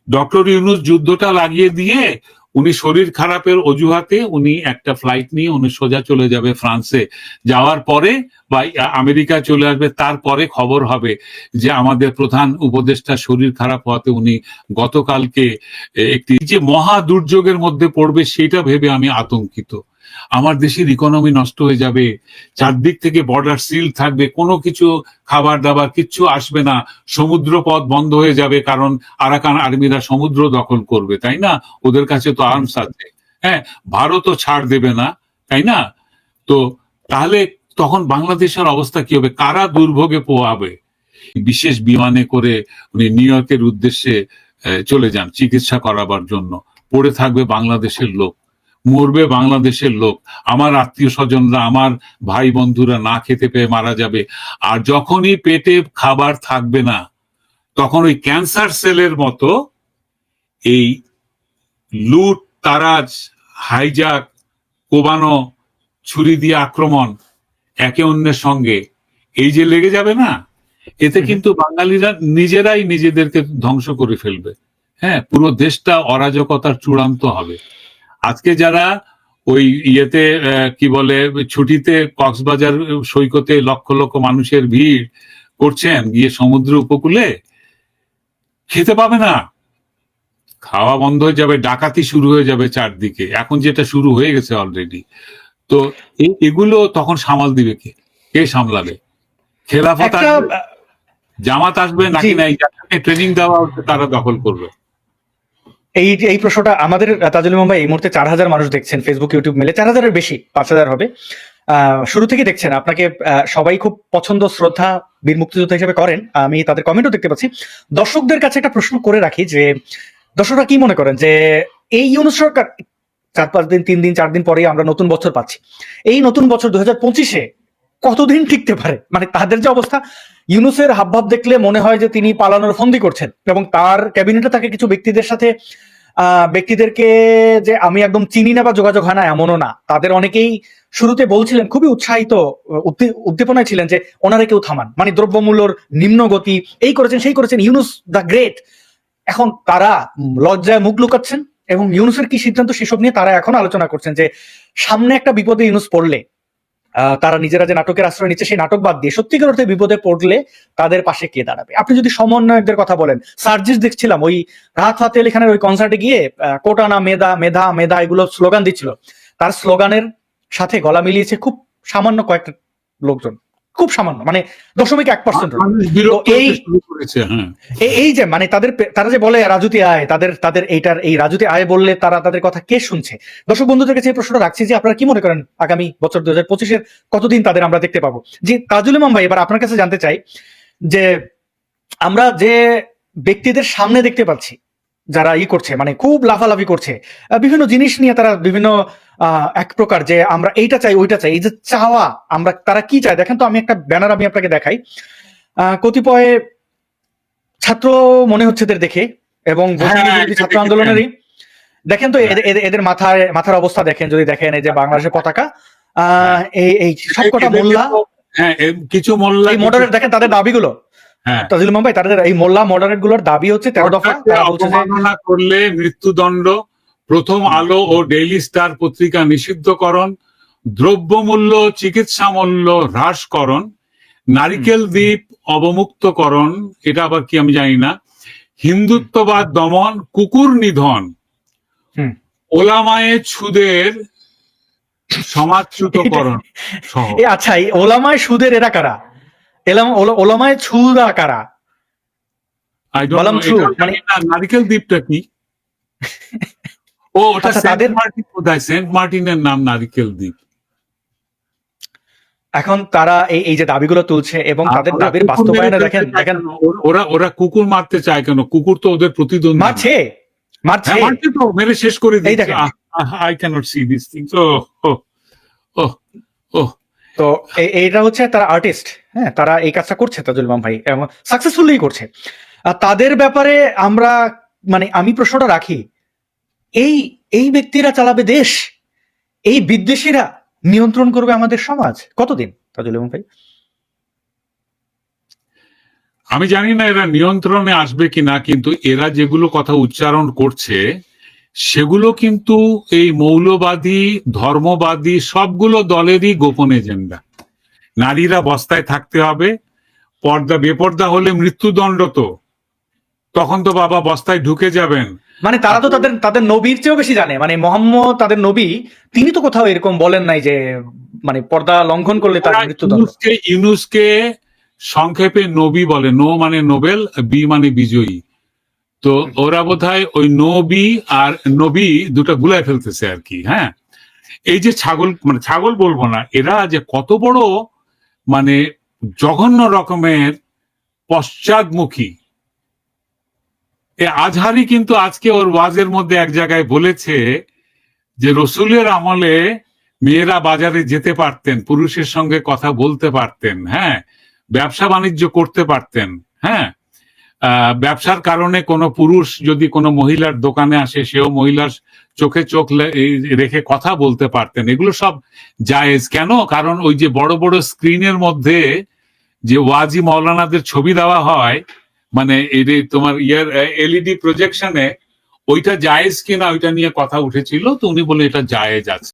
Doctor Yunus যুদ্ধটা লাগিয়ে দিয়ে উনি শরীর খারাপের অজুহাতে উনি একটা ফ্লাইট নিয়ে উনি সোজা চলে যাবে ফ্রান্সে। যাওয়ার পরে বা আমেরিকা চলে আসবে, তারপরে খবর হবে যে আমাদের প্রধান উপদেষ্টা শরীর খারাপ হওয়াতে উনি গতকালকে একটি যে মহা দুর্যোগের মধ্যে পড়বে সেটা ভেবে আমি আতঙ্কিত। আমার দেশের ইকোনমি নষ্ট হয়ে যাবে, চারদিক থেকে বর্ডার সিল থাকবে, কোনো কিছু খাবার দাবার কিচ্ছু আসবে না, সমুদ্র পথ বন্ধ হয়ে যাবে, কারণ আরাকান আর্মিরা সমুদ্র দখল করবে, তাই না? ওদের কাছে তো আর্মস আছে। হ্যাঁ, ভারতও ছাড় দেবে না, তাই না? তো তাহলে তখন বাংলাদেশের অবস্থা কি হবে? কারা দুর্ভোগে পোহাবে? বিশেষ বিমানে করে উনি নিউ ইয়র্কের উদ্দেশ্যে চলে যান চিকিৎসা করাবার জন্য। পড়ে থাকবে বাংলাদেশের লোক, মরবে বাংলাদেশের লোক, আমার আত্মীয় স্বজনরা, আমার ভাই বন্ধুরা না খেতে পেয়ে মারা যাবে। আর যখনই পেটে খাবার থাকবে না, তখন ওই ক্যান্সার সেলের মতো এই লুট, তারাজ, হাইজাক, কোবানো, ছুরি দিয়ে আক্রমণ, একে অন্যের সঙ্গে এই যে লেগে যাবে না, এতে কিন্তু বাঙালিরা নিজেরাই নিজেদেরকে ধ্বংস করে ফেলবে। হ্যাঁ, পুরো দেশটা অরাজকতার চূড়ান্ত হবে। আজকে যারা ওই ইয়েতে কি বলে ছুটিতে কক্সবাজার সৈকতে লক্ষ লক্ষ মানুষের ভিড় করছেন গিয়ে সমুদ্র উপকূলে, খেতে পাবে না, খাওয়া বন্ধ হয়ে যাবে, ডাকাতি শুরু হয়ে যাবে চারদিকে, এখন যেটা শুরু হয়ে গেছে অলরেডি। তো এগুলো তখন সামাল দিবে কে? কে সামলাবে? খেলাফত আসবে, জামাত আসবে, নাকি না এই যাকে ট্রেনিং দেওয়া হচ্ছে তারা দখল করবে? এই প্রশ্নটা আমাদের তাজুল ইমাম ভাই, এই মুহূর্তে 4000 মানুষ দেখছেন ফেসবুক ইউটিউব মিলে, 4000-এর বেশি, 5000 হবে। শুরু থেকে দেখছেন, আপনাকে সবাই খুব পছন্দ শ্রদ্ধা বীর মুক্তিযোদ্ধা হিসেবে করেন, আমি তাদের কমেন্টও দেখতে পাচ্ছি। দর্শকদের কাছে একটা প্রশ্ন করে রাখি যে দর্শকরা কি মনে করেন যে এই ইউনূস সরকার 4-5 দিন, 3 দিন, 4 দিন পরেই আমরা নতুন বছর পাচ্ছি, এই নতুন বছর 2025-এ কতদিন টিকতে পারে? মানে তাদের যে অবস্থা, ইউনূসের হাবভাব দেখলে মনে হয় যে তিনি পালানোর ফন্দি করছেন, এবং তার ক্যাবিনেটে থাকে কিছু ব্যক্তিদের সাথে, ব্যক্তিদেরকে যে আমি একদম চিনি না বা যোগাযোগ হয় না এমনও না, তাদের অনেকেই শুরুতে বলছিলেন, খুবই উৎসাহিত উদ্দীপনায় ছিলেন যে ওনারা কেউ থামান, মানে দ্রব্যমূল্যর নিম্ন গতি, এই করেছেন সেই করেছেন, ইউনূস দ্য গ্রেট। এখন তারা লজ্জায় মুখ লুকাচ্ছেন, এবং ইউনূসের কি সিদ্ধান্ত সেসব নিয়ে তারা এখন আলোচনা করছেন যে সামনে একটা বিপদে ইউনূস পড়লে, তারা নিজেরা যে নাটকের আশ্রয় নিচ্ছে সেই নাটক বাদ দিয়ে সত্যিকার অর্থে বিপদে পড়লে তাদের পাশে কে দাঁড়াবে? আপনি যদি সমন্বয়কদের কথা বলেন, সার্জিস দেখছিলাম ওই রাহাত ফাতে আলী খানের ওই কনসার্টে গিয়ে কোটানা মেধা মেধা মেধা এগুলো স্লোগান দিচ্ছিল, তার স্লোগানের সাথে গলা মিলিয়েছে খুব সামান্য কয়েকটা লোকজন, খুব সামান্য, মানে 0.1%। এই যে মানে তারা যে বলে রাজুতি আয়, তাদের এই রাজুতি আয় বললে তাদের কথা কে শুনছে? দর্শক বন্ধুদের কাছে এই প্রশ্নটা রাখছি যে আপনারা কি মনে করেন আগামী বছর 2025-এর কতদিন তাদের আমরা দেখতে পাবো? জি তাজুল ইমাম ভাই, এবার আপনার কাছে জানতে চাই যে আমরা যে ব্যক্তিদের সামনে দেখতে পাচ্ছি যারা করছে, মানে খুব লাফালাফি করছে বিভিন্ন জিনিস নিয়ে, তারা বিভিন্ন এক প্রকার যে আমরা এইটা চাই ওইটা চাই, এই যে চাওয়া, আমরা তারা কি চায় দেখেন তো। আমি একটা ব্যানার আমি আপনাকে দেখাই, কতিপয় ছাত্র মনে হচ্ছে এদের দেখে, এবং ছাত্র আন্দোলনেরই দেখেন তো এদের মাথার অবস্থা দেখেন, যদি দেখেন এই যে বাংলাদেশের পতাকা, এই সবকটা মোল্লা, কিছু মোল্লা মডারেট, দেখেন তাদের দাবিগুলো। তাজুল ইমাম ভাই, তাদের এই মোল্লা মডারেট গুলোর দাবি হচ্ছে 13 দফা। অবমাননা করলে মৃত্যুদণ্ড, প্রথম আলো ও ডেইলি স্টার পত্রিকা নিষিদ্ধকরণ, দ্রব্যমূল্য চিকিৎসা মূল্য হ্রাসকরণ, নারিকেল দ্বীপ অবমুক্তকরণ, এটা আবার কি আমি জানি না, হিন্দুত্ববাদ দমন, কুকুর নিধন, ওলামায়ে সুদের সমাজচ্যুতকরণ সহ। আচ্ছা, এই ওলামায়ে সুদের এরা কারা? ওলামায়ে সুদা কারা? নারিকেল দ্বীপটা কি? ও ওটা সেন্ট মার্টিনের নাম নারিকেল দ্বীপ। এখন তারা এই যে দাবিগুলো তুলছে এবং তাদের দাবির বাস্তবায়নে দেখেন ওরা কুকুর মারতে চায় কেন? কুকুর তো ওদের প্রতিদ্বন্দ্বী, মারছে তো, মেরে শেষ করে দিয়েছে। I cannot see these things. তো এইটা হচ্ছে তারা আর্টিস্ট, হ্যাঁ, তারা এই কাজটা করছে তাজুল ইমাম ভাই, এবং সাকসেসফুলি করছে। তাদের ব্যাপারে আমরা, মানে আমি প্রশ্নটা রাখি, এই ব্যক্তিরা চালাবে দেশ, এই বিদ্বেষীরা নিয়ন্ত্রণ করবে আমাদের সমাজ কতদিন তাজুল ইমাম ভাই? আমি জানি না এরা নিয়ন্ত্রণে আসবে কিনা, কিন্তু এরা যেগুলো কথা উচ্চারণ করছে সেগুলো কিন্তু এই মৌলবাদী, ধর্মবাদী সবগুলো দলেরই গোপন এজেন্ডা। নারীরা বস্তায় থাকতে হবে, পর্দা বেপর্দা হলে মৃত্যুদণ্ড, তো তখন তো বাবা বস্তায় ঢুকে যাবেন। মানে তারা তো তাদের তাদের নবীর চেয়েও বেশি জানে, মানে মোহাম্মদ তাদের নবী, তিনি তো কোথাও এরকম বলেন নাই যে মানে পর্দা লঙ্ঘন করলে তার মৃত্যুদণ্ড। ইউনুসকে সংক্ষেপে নবী বলে, নো মানে নোবেল, বি মানে বিজয়ী। তো ওরা বোধহয় ওই নবী আর নবী দুটা গুলায় ফেলতেছে আর কি। হ্যাঁ, এই যে ছাগল, মানে ছাগল বলবো না, এরা যে কত বড় মানে জঘন্য রকমের পশ্চাদমুখী। আজহারি কিন্তু আজকে ওর ওয়াজের মধ্যে এক জায়গায় বলেছে যে রসুলের আমলে মেয়েরা বাজারে যেতে পারতেন, পুরুষের সঙ্গে কথা বলতে পারতেন, হ্যাঁ, ব্যবসা বাণিজ্য করতে পারতেন, হ্যাঁ, ব্যবসার কারণে কোনো পুরুষ যদি কোনো মহিলার দোকানে আসে সেও মহিলার চোখে চোখ রেখে কথা বলতে পারতেন। এগুলো সব জায়েজ। কেন? কারণ ওই যে বড় বড় স্ক্রিনের মধ্যে যে ওয়াজি মৌলানাদের ছবি দেওয়া হয়, মানে এই যে তোমার এলইডি প্রজেকশনে, ওইটা জায়েজ কিনা ওইটা নিয়ে কথা উঠেছিল, তো উনি বলে এটা জায়েজ আছে।